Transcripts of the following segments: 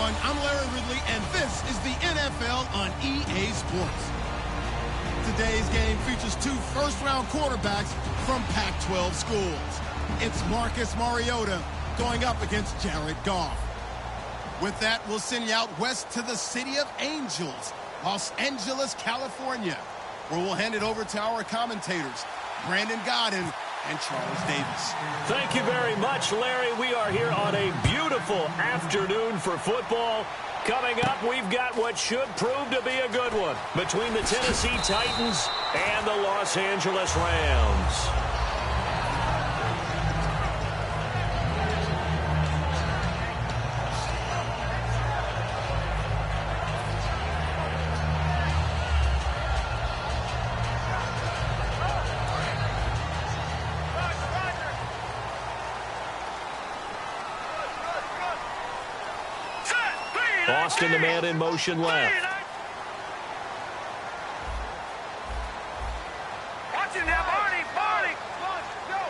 everyone. I'm Larry Ridley, and this is the NFL on EA Sports. Today's game features two first-round quarterbacks from Pac-12 schools. It's Marcus Mariota going up against Jared Goff. With that, we'll send you out west to the City of Angels, Los Angeles, California, where we'll hand it over to our commentators, Brandon Godden and Charles Davis. Thank you very much, Larry. We are here on a beautiful afternoon for football. Coming up, we've got what should prove to be a good one between the Tennessee Titans and the Los Angeles Rams. Austin, the man in motion left. Watch him now, Barney. Go.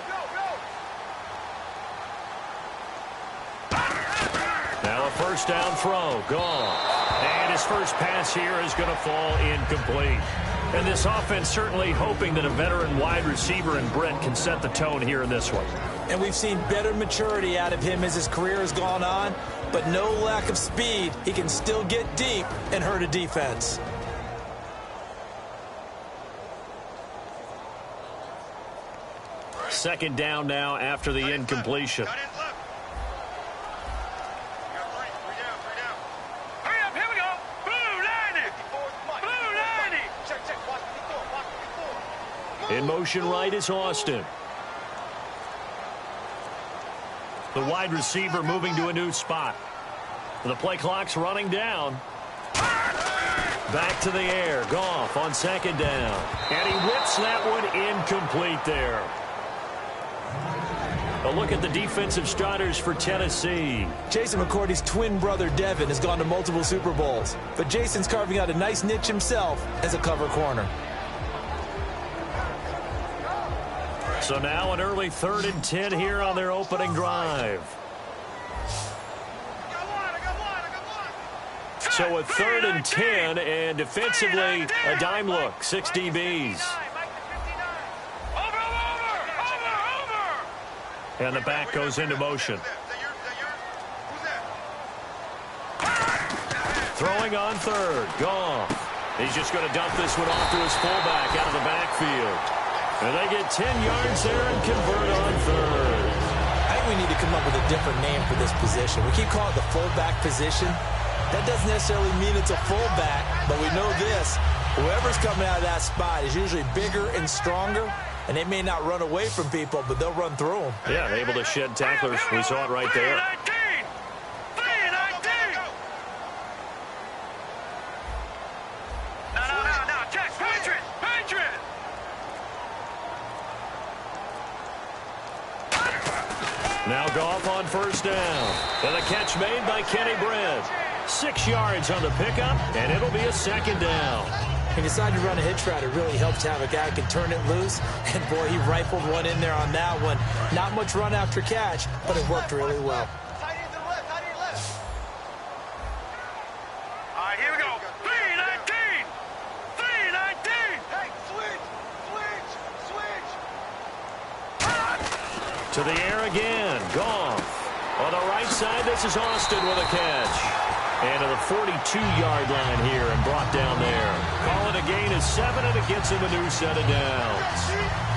Now a first down throw. Gone. And his first pass here is going to fall incomplete. And this offense certainly hoping that a veteran wide receiver in Brent can set the tone here in this one. And we've seen better maturity out of him as his career has gone on, but no lack of speed. He can still get deep and hurt a defense. Second down now after the incompletion. Hurry up, here we go. Blue 90. In motion right is Austin. The wide receiver moving to a new spot. The play clock's running down. Back to the air. Goff on second down. And he whips that one incomplete there. A look at the defensive starters for Tennessee. Jason McCourty's twin brother Devin has gone to multiple Super Bowls, but Jason's carving out a nice niche himself as a cover corner. So now an early 3rd and 10 here on their opening drive. So a 3rd and 10, and defensively a dime look, 6 DBs. And the back goes into motion. Throwing on 3rd, Goff. He's just going to dump this one off to his fullback out of the backfield. And they get 10 yards there and convert on 3rd. I think we need to come up with a different name for this position. We keep calling it the fullback position. That doesn't necessarily mean it's a fullback, but we know this. Whoever's coming out of that spot is usually bigger and stronger, and they may not run away from people, but they'll run through them. Yeah, able to shed tacklers. We saw it right there. Now Goff on first down. And a catch made by Kenny Brent. 6 yards on the pickup, and it'll be a second down. He decided to run a hitch route. It really helps to have a guy who can turn it loose. And, boy, he rifled one in there on that one. Not much run after catch, but it worked really well. All right, here we go. 3-19. Hey, switch. To the air again. Goff. On the right side, this is Austin with a catch. And to the 42-yard line here and brought down there. Call it a gain of 7, and it gets him a new set of downs.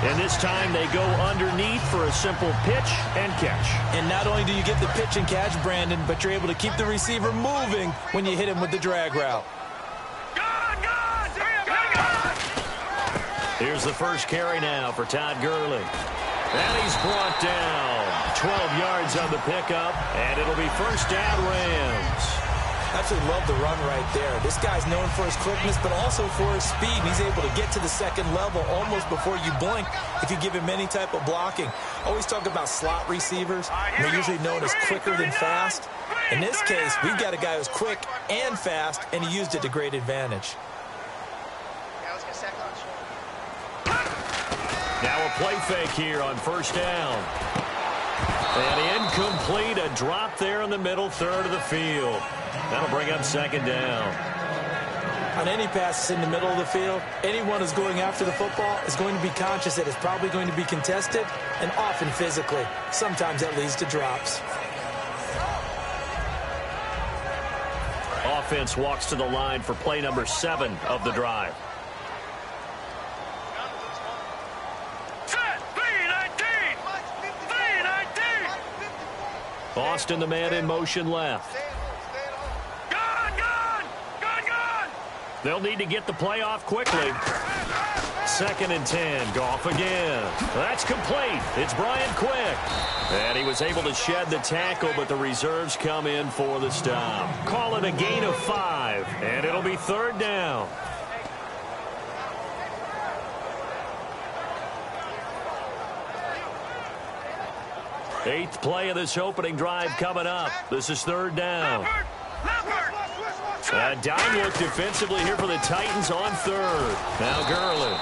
And this time they go underneath for a simple pitch and catch. And not only do you get the pitch and catch, Brandon, but you're able to keep the receiver moving when you hit him with the drag route. Here's the first carry now for Todd Gurley. And he's brought down. 12 yards on the pickup, and it'll be first down Rams. Absolutely love the run right there. This guy's known for his quickness, but also for his speed. And he's able to get to the second level almost before you blink if you give him any type of blocking. Always talk about slot receivers. They're usually known as quicker than fast. In this case, we've got a guy who's quick and fast, and he used it to great advantage. Now a play fake here on first down. And incomplete, a drop there in the middle third of the field. That'll bring up second down. On any passes in the middle of the field, anyone who's going after the football is going to be conscious that it's probably going to be contested, and often physically. Sometimes that leads to drops. Offense walks to the line for play number 7 of the drive. Austin, the man in motion left. They'll need to get the play off quickly. 2nd and 10. Goff again. That's complete. It's Brian Quick. And he was able to shed the tackle, but the reserves come in for the stop. Call it a gain of 5, and it'll be 3rd down. Eighth play of this opening drive coming up. This is 3rd down. A dime look defensively here for the Titans on 3rd. Now Gurley.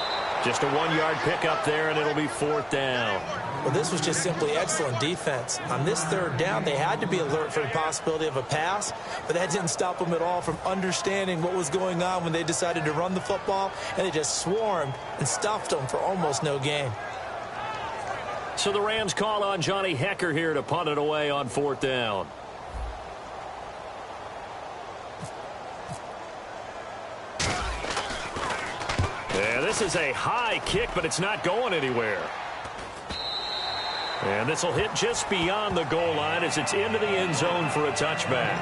Just a 1-yard pickup there, and it'll be 4th down. Well, this was just simply excellent defense. On this 3rd down, they had to be alert for the possibility of a pass, but that didn't stop them at all from understanding what was going on when they decided to run the football, and they just swarmed and stuffed them for almost no gain. So the Rams call on Johnny Hecker here to punt it away on 4th down. Yeah, this is a high kick, but it's not going anywhere. And this will hit just beyond the goal line as it's into the end zone for a touchback.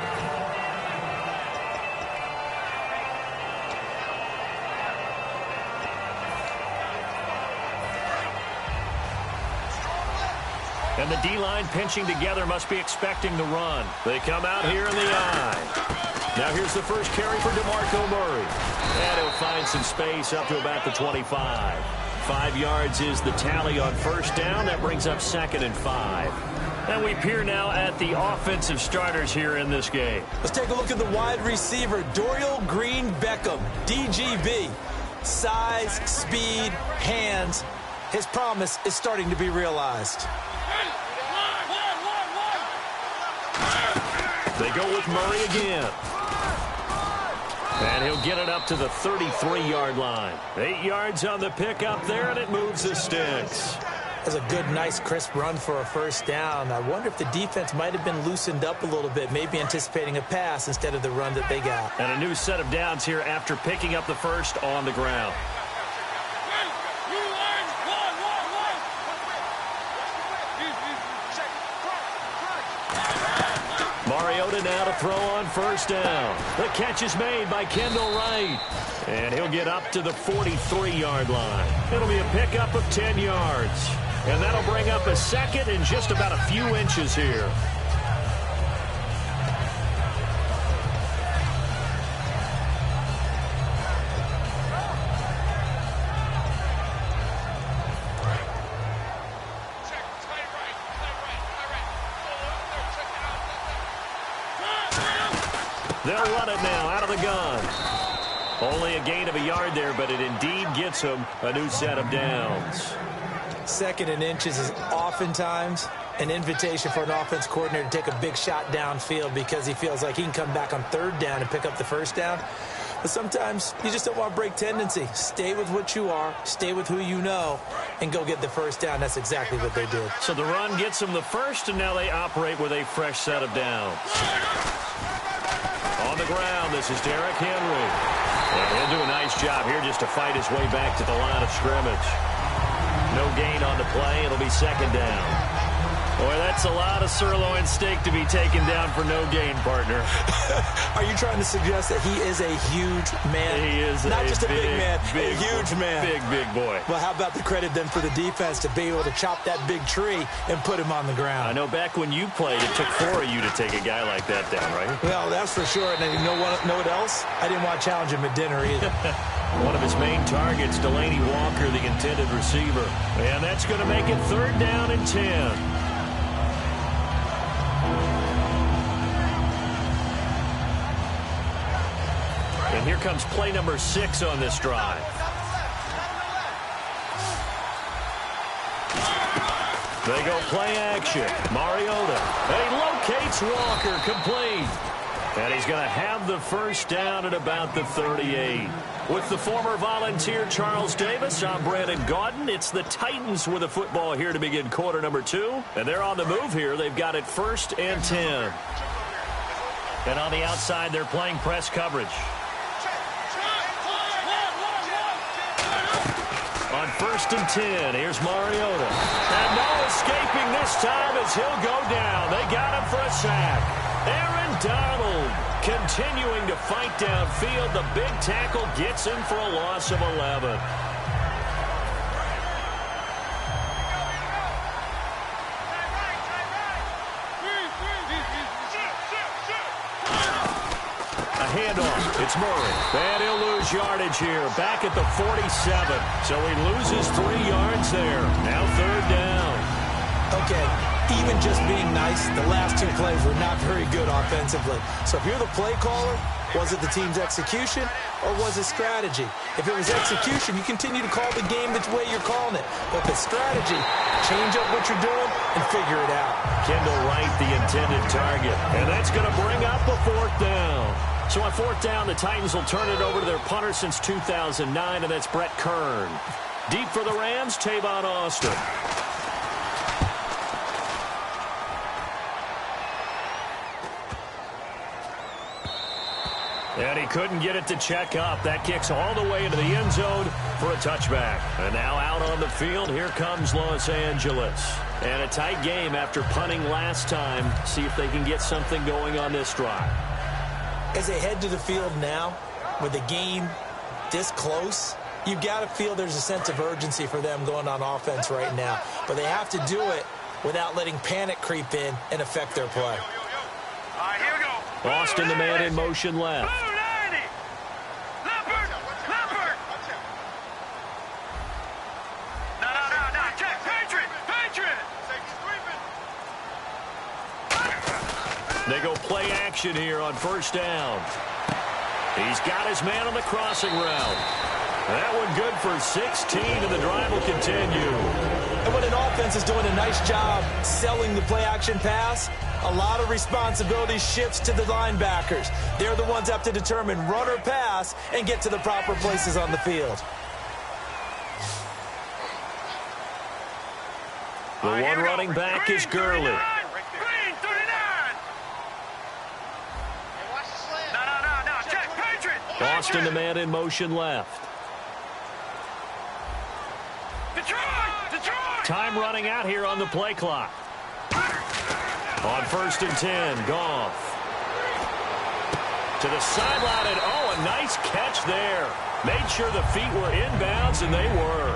And the D-line pinching together must be expecting the run. They come out here in the eye. Now here's the first carry for DeMarco Murray. And he'll find some space up to about the 25. 5 yards is the tally on 1st down. That brings up 2nd and 5. And we peer now at the offensive starters here in this game. Let's take a look at the wide receiver, Dorial Green-Beckham, DGB. Size, speed, hands. His promise is starting to be realized. They go with Murray again. And he'll get it up to the 33-yard line. 8 yards on the pickup there, and it moves the sticks. That's a good, nice, crisp run for a 1st down. I wonder if the defense might have been loosened up a little bit, maybe anticipating a pass instead of the run that they got. And a new set of downs here after picking up the 1st on the ground. Mariota now to throw on 1st down. The catch is made by Kendall Wright. And he'll get up to the 43-yard line. It'll be a pickup of 10 yards. And that'll bring up a 2nd and just about a few inches here. They'll run it now out of the gun. Only a gain of a yard there, but it indeed gets them a new set of downs. 2nd and inches is oftentimes an invitation for an offense coordinator to take a big shot downfield because he feels like he can come back on 3rd down and pick up the 1st down. But sometimes you just don't want to break tendency. Stay with what you are, stay with who you know, and go get the 1st down. That's exactly what they did. So the run gets them the 1st, and now they operate with a fresh set of downs. On the ground, this is Derrick Henry. And he'll do a nice job here just to fight his way back to the line of scrimmage. No gain on the play. It'll be 2nd down. Boy, that's a lot of sirloin steak to be taken down for no gain, partner. Are you trying to suggest that he is a huge man? He is not just a big man, big, a huge man. Big boy. Well, how about the credit then for the defense to be able to chop that big tree and put him on the ground? I know back when you played, it took 4 of you to take a guy like that down, right? Well, that's for sure. And you know what else? I didn't want to challenge him at dinner either. One of his main targets, Delaney Walker, the intended receiver. And that's going to make it 3rd down and 10. And here comes play number 6 on this drive. They go play action. Mariota. And he locates Walker, complete. And he's going to have the first down at about the 38. With the former Volunteer Charles Davis, I'm Brandon Gaudin. It's the Titans with the football here to begin quarter number 2. And they're on the move here. They've got it 1st and 10. And on the outside, they're playing press coverage. On 1st and 10, here's Mariota. And no escaping this time as he'll go down. They got him for a sack. Aaron Donald continuing to fight downfield. The big tackle gets him for a loss of 11. Handoff. It's Murray. And he'll lose yardage here. Back at the 47. So he loses 3 yards there. Now 3rd down. Okay, even just being nice, the last 2 plays were not very good offensively. So if you're the play caller, was it the team's execution or was it strategy? If it was execution, you continue to call the game the way you're calling it. But if it's strategy, change up what you're doing and figure it out. Kendall Wright, the intended target. And that's going to bring up a 4th down. So on 4th down, the Titans will turn it over to their punter since 2009, and that's Brett Kern. Deep for the Rams, Tavon Austin. And he couldn't get it to check up. That kicks all the way into the end zone for a touchback. And now out on the field, here comes Los Angeles. And a tight game after punting last time. See if they can get something going on this drive. As they head to the field now, with the game this close, you've got to feel there's a sense of urgency for them going on offense right now. But they have to do it without letting panic creep in and affect their play. All right, here we go. Austin, the man in motion left. They go play action here on 1st down. He's got his man on the crossing route. That one good for 16, and the drive will continue. And when an offense is doing a nice job selling the play-action pass, a lot of responsibility shifts to the linebackers. They're the ones that have to determine run or pass and get to the proper places on the field. The one running back is Gurley. Austin, the man in motion left. Time running out here on the play clock. On 1st and 10, Goff. To the sideline, and oh, a nice catch there. Made sure the feet were inbounds, and they were.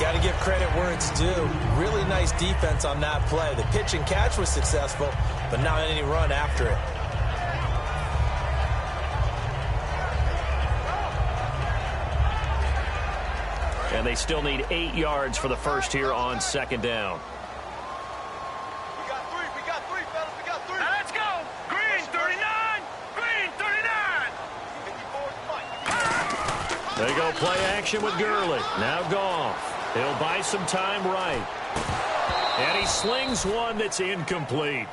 Got to give credit where it's due. Really nice defense on that play. The pitch and catch was successful, but not any run after it. And they still need 8 yards for the first here on 2nd down. We got 3, fellas, we got 3. Now let's go. Green 39, Green 39. They go play action with Gurley. Now Goff. He'll buy some time right. And he slings one that's incomplete.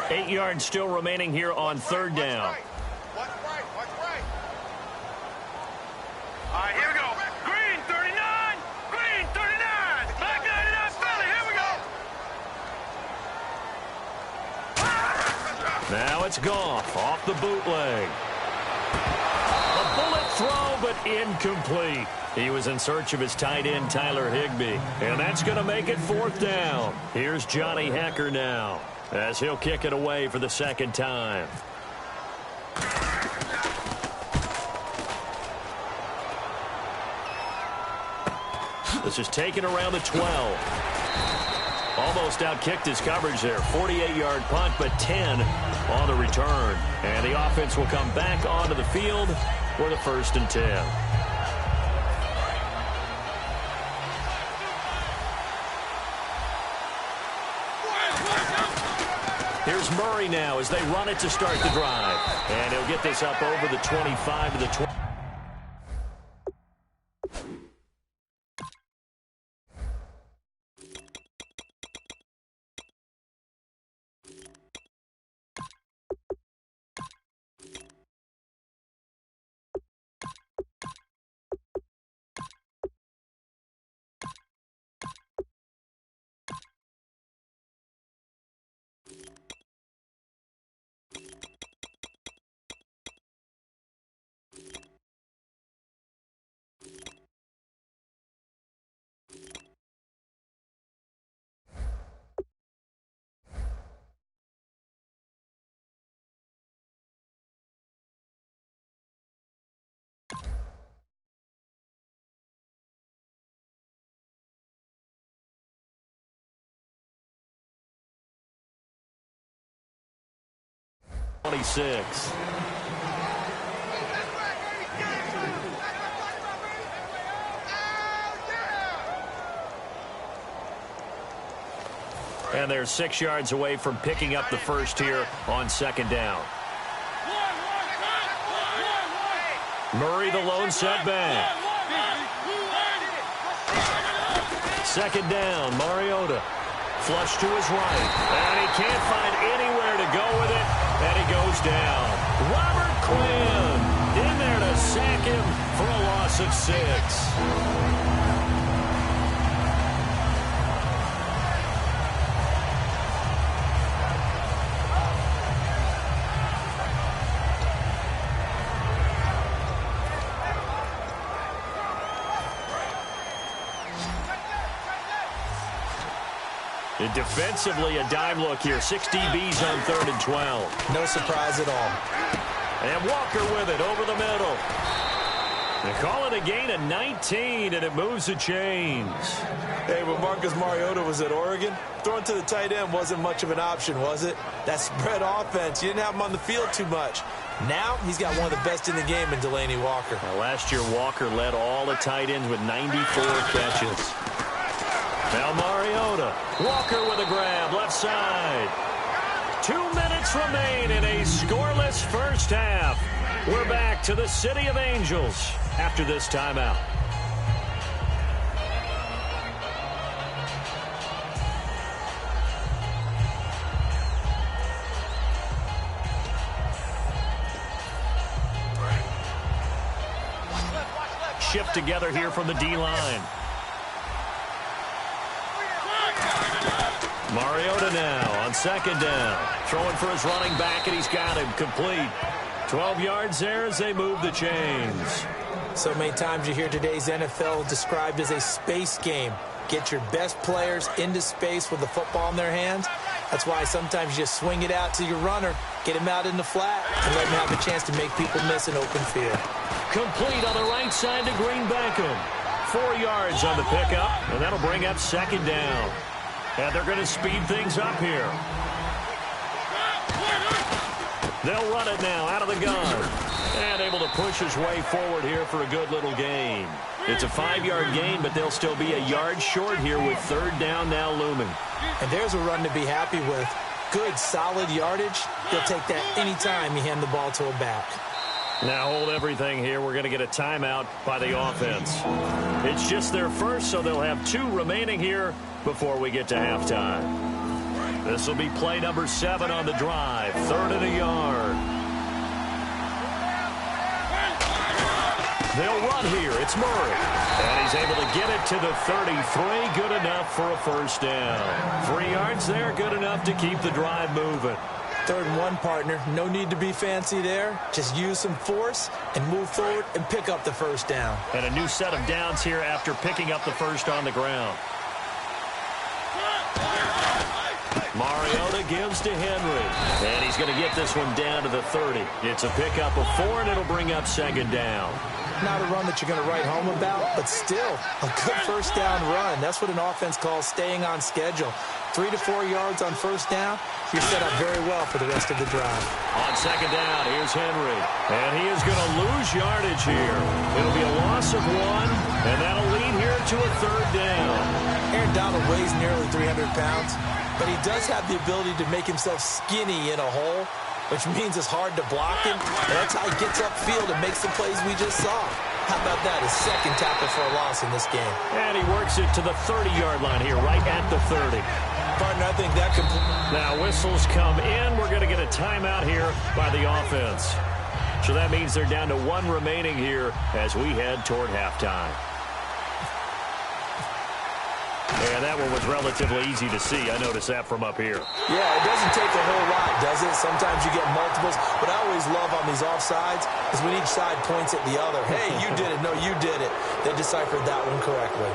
Eight yards still remaining here on 3rd down. Watch right. All right, here we go. Green 39, Green 39. Back 99, Philly, here we go. Now it's Goff off the bootleg. A bullet throw, but incomplete. He was in search of his tight end, Tyler Higbee. And that's going to make it 4th down. Here's Johnny Hecker now, as he'll kick it away for the 2nd time. This is taken around the 12. Almost outkicked his coverage there. 48-yard punt, but 10 on the return. And the offense will come back onto the field with a 1st and 10. Here's Murray now as they run it to start the drive. And he'll get this up over the 25 to the 20. And they're 6 yards away from picking up the first here on 2nd down. Murray the lone setback. 2nd down, Mariota. Flush to his right. And he can't find anywhere to go with it. And he goes down. Robert Quinn in there to sack him for a loss of 6. And defensively, a dime look here. 6 DBs on 3rd and 12. No surprise at all. And Walker with it over the middle. They call it a gain of 19, and it moves the chains. Hey, when Marcus Mariota was at Oregon, throwing to the tight end wasn't much of an option, was it? That spread offense, you didn't have him on the field too much. Now, he's got one of the best in the game in Delaney Walker. Now, last year, Walker led all the tight ends with 94 catches. Now Mariota. Walker with a grab, left side. 2 minutes remain in a scoreless first half. We're back to the City of Angels after this timeout. Shift together here from the D-line. Mariota now on 2nd down. Throwing for his running back, and he's got him complete. 12 yards there as they move the chains. So many times you hear today's NFL described as a space game. Get your best players into space with the football in their hands. That's why sometimes you just swing it out to your runner, get him out in the flat, and let him have a chance to make people miss an open field. Complete on the right side to Green Beckham. 4 yards on the pickup, and that'll bring up 2nd down. And they're going to speed things up here. They'll run it now out of the gun. And able to push his way forward here for a good little gain. It's a 5-yard gain, but they'll still be a yard short here with 3rd down now looming. And there's a run to be happy with. Good, solid yardage. They'll take that anytime you hand the ball to a back. Now hold everything here. We're going to get a timeout by the offense. It's just their first, so they'll have 2 remaining here before we get to halftime. This will be play number 7 on the drive. 3rd and a yard. They'll run here. It's Murray. And he's able to get it to the 33. Good enough for a 1st down. 3 yards there. Good enough to keep the drive moving. 3rd and 1, partner. No need to be fancy there. Just use some force and move forward and pick up the 1st down. And a new set of downs here after picking up the first on the ground. Mariota gives to Henry. And he's going to get this one down to the 30. It's a pickup of 4, and it'll bring up second down. Not a run that you're going to write home about, but still a good first down run. That's what an offense calls staying on schedule. 3 to 4 yards on first down, you're set up very well for the rest of the drive. On second down, here's Henry. And he is going to lose yardage here. It'll be a loss of 1, and that'll lead here to a third down. Aaron Donald weighs nearly 300 pounds, but he does have the ability to make himself skinny in a hole, which means it's hard to block him. And that's how he gets upfield and makes the plays we just saw. How about that? His second tackle for a loss in this game. And he works it to the 30-yard line here, right at the 30. Partner, I think that can... Now whistles come in. We're going to get a timeout here by the offense. So that means they're down to 1 remaining here as we head toward halftime. And that one was relatively easy to see. I noticed that from up here. Yeah, it doesn't take a whole lot, does it? Sometimes you get multiples. What I always love on these offsides is when each side points at the other. Hey, you did it. No, you did it. They deciphered that one correctly.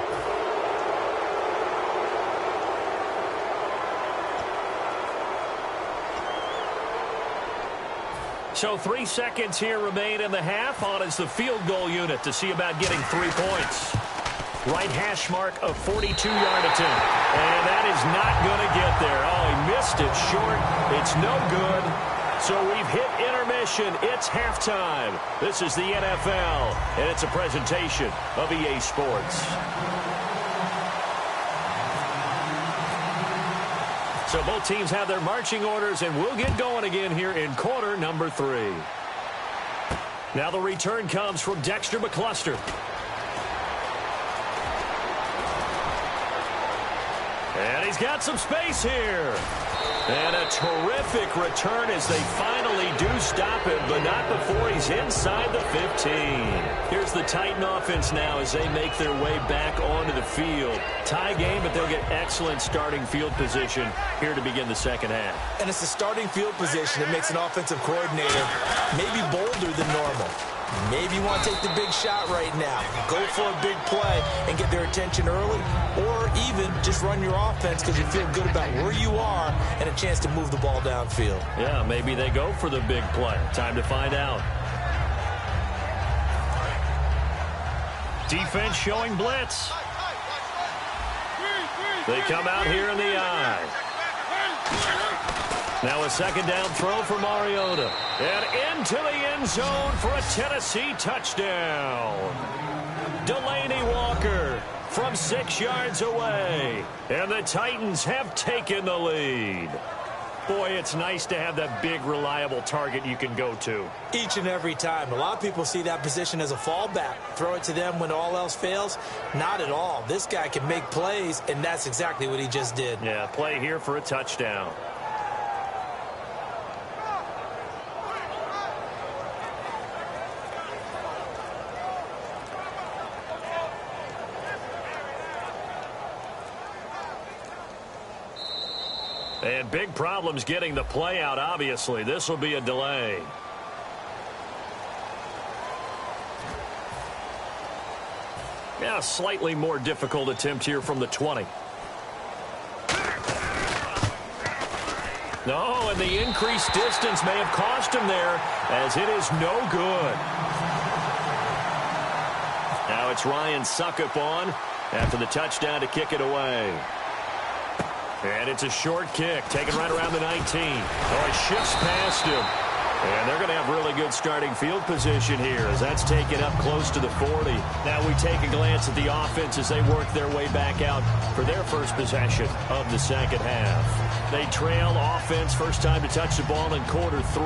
So 3 seconds here remain in the half. On is the field goal unit to see about getting 3 points. Right hash mark of 42-yard attempt. And that is not going to get there. Oh, he missed it short. It's no good. So we've hit intermission. It's halftime. This is the NFL, and it's a presentation of EA Sports. So both teams have their marching orders, and we'll get going again here in quarter number 3. Now the return comes from Dexter McCluster. And he's got some space here. And a terrific return as they finally do stop him, but not before he's inside the 15. Here's the Titan offense now as they make their way back onto the field. Tie game, but they'll get excellent starting field position here to begin the second half. And it's the starting field position that makes an offensive coordinator maybe bolder than normal. Maybe you want to take the big shot right now. Go for a big play and get their attention early, or even just run your offense because you feel good about where you are and a chance to move the ball downfield. Yeah, maybe they go for the big play. Time to find out. Defense showing blitz. They come out here in the eye. Now a second down throw for Mariota. And into the end zone for a Tennessee touchdown. Delaney Walker from 6 yards away. And the Titans have taken the lead. Boy, it's nice to have that big, reliable target you can go to. Each and every time. A lot of people see that position as a fallback. Throw it to them when all else fails. Not at all. This guy can make plays, and that's exactly what he just did. Yeah, play here for a touchdown. And big problems getting the play out, obviously. This will be a delay. Yeah, a slightly more difficult attempt here from the 20. No, and the increased distance may have cost him there, as it is no good. Now it's Ryan Suckup on after the touchdown to kick it away. And it's a short kick, taken right around the 19. Oh, it shifts past him. And they're going to have really good starting field position here as that's taken up close to the 40. Now we take a glance at the offense as they work their way back out for their first possession of the second half. They trail offense, first time to touch the ball in quarter 3,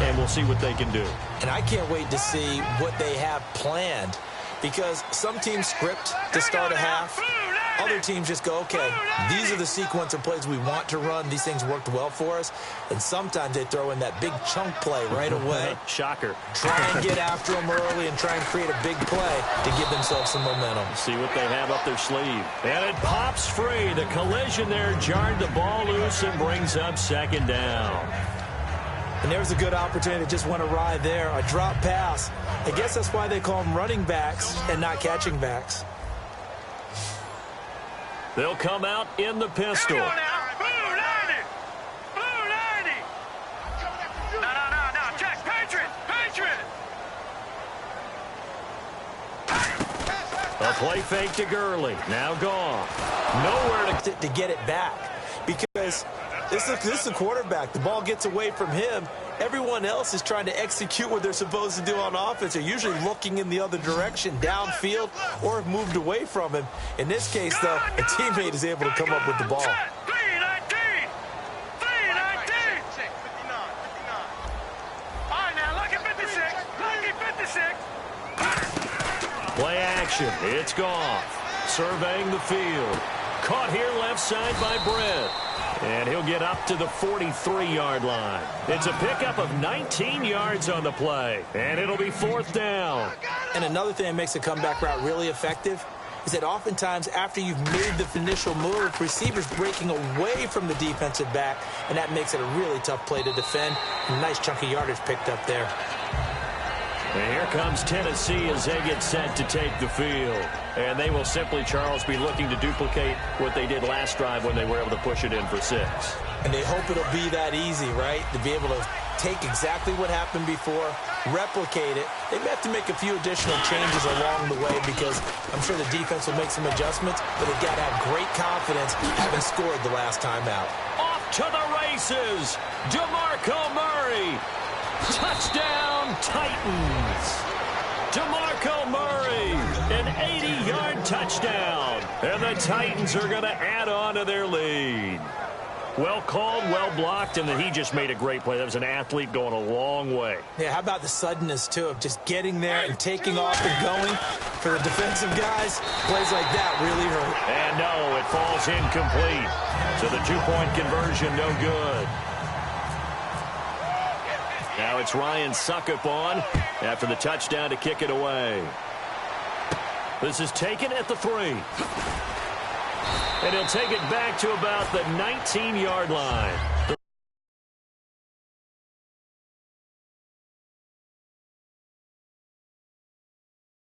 and we'll see what they can do. And I can't wait to see what they have planned, because some teams script to start a half. Other teams just go, okay, these are the sequence of plays we want to run. These things worked well for us. And sometimes they throw in that big chunk play right away. Shocker. Try and get after them early and try and create a big play to give themselves some momentum. See what they have up their sleeve. And it pops free. The collision there jarred the ball loose and brings up second down. And there's a good opportunity that just went awry there. A drop pass. I guess that's why they call them running backs and not catching backs. They'll come out in the pistol. Blue 90. Blue Play fake to Gurley. Now gone. Nowhere to get it back. Because this is a quarterback. The ball gets away from him. Everyone else is trying to execute what they're supposed to do on offense. They're usually looking in the other direction, downfield, or have moved away from him. In this case, though, a teammate is able to come up with the ball. 319! 319! 59. All right, now, lucky 56. Lucky 56. play action. It's Goff surveying the field. Caught here left side by Brett. And he'll get up to the 43-yard line. It's a pickup of 19 yards on the play. And it'll be fourth down. And another thing that makes a comeback route really effective is that oftentimes after you've made the initial move, receivers breaking away from the defensive back, and that makes it a really tough play to defend. A nice chunk of yardage picked up there. And here comes Tennessee as they get set to take the field. And they will simply, Charles, be looking to duplicate what they did last drive when they were able to push it in for 6. And they hope it'll be that easy, right? To be able to take exactly what happened before, replicate it. They may have to make a few additional changes along the way because I'm sure the defense will make some adjustments, but they've got to have great confidence having scored the last time out. Off to the races, DeMarco Murray. Touchdown, Titans. DeMarco Murray, an 80-yard touchdown. And the Titans are going to add on to their lead. Well called, well blocked, and then he just made a great play. That was an athlete going a long way. Yeah, how about the suddenness, too, of just getting there and taking off and going? For the defensive guys, plays like that really hurt. And no, it falls incomplete. So the two-point conversion, no good. Now it's Ryan Suckup on after the touchdown to kick it away. This is taken at the 3. And he'll take it back to about the 19-yard line.